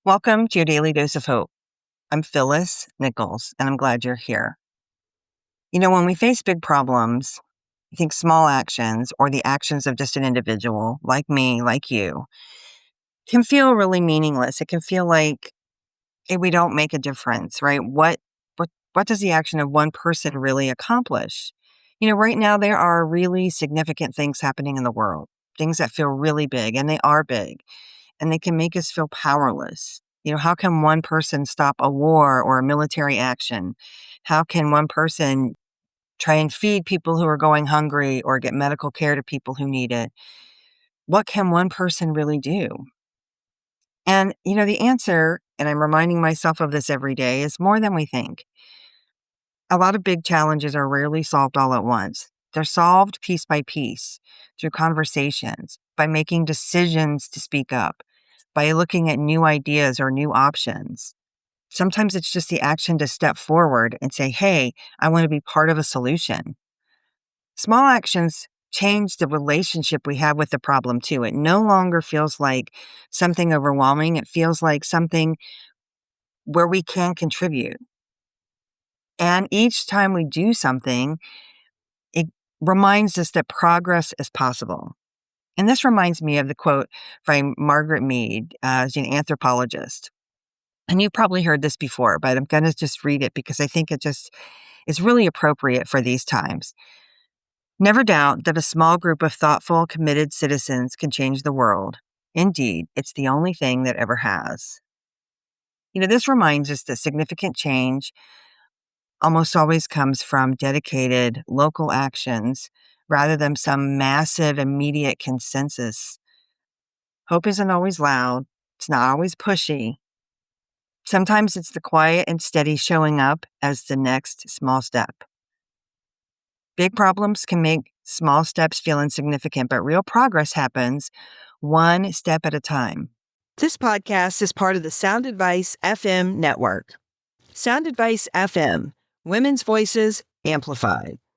Welcome to your daily dose of hope. I'm Phyllis Nichols, and I'm glad you're here. When we face big problems, I think small actions or the actions of just an individual like me, like you, can feel really meaningless. It can feel like we don't make a difference, right? What does the action of one person really accomplish? Right now there are really significant things happening in the world, things that feel really big, and they are big. And they can make us feel powerless. How can one person stop a war or a military action? How can one person try and feed people who are going hungry or get medical care to people who need it? What can one person really do? And, the answer, and I'm reminding myself of this every day, is more than we think. A lot of big challenges are rarely solved all at once. They're solved piece by piece through conversations, by making decisions to speak up, by looking at new ideas or new options. Sometimes it's just the action to step forward and say, hey, I want to be part of a solution. Small actions change the relationship we have with the problem too. It no longer feels like something overwhelming. It feels like something where we can contribute. And each time we do something, it reminds us that progress is possible. And this reminds me of the quote by Margaret Mead, she's an anthropologist. And you've probably heard this before, but I'm going to just read it because I think it just is really appropriate for these times. Never doubt that a small group of thoughtful, committed citizens can change the world. Indeed, it's the only thing that ever has. This reminds us that significant change almost always comes from dedicated local actions rather than some massive immediate consensus. Hope isn't always loud. It's not always pushy. Sometimes it's the quiet and steady showing up as the next small step. Big problems can make small steps feel insignificant, but real progress happens one step at a time. This podcast is part of the Sound Advice FM network. Sound Advice FM, women's voices amplified.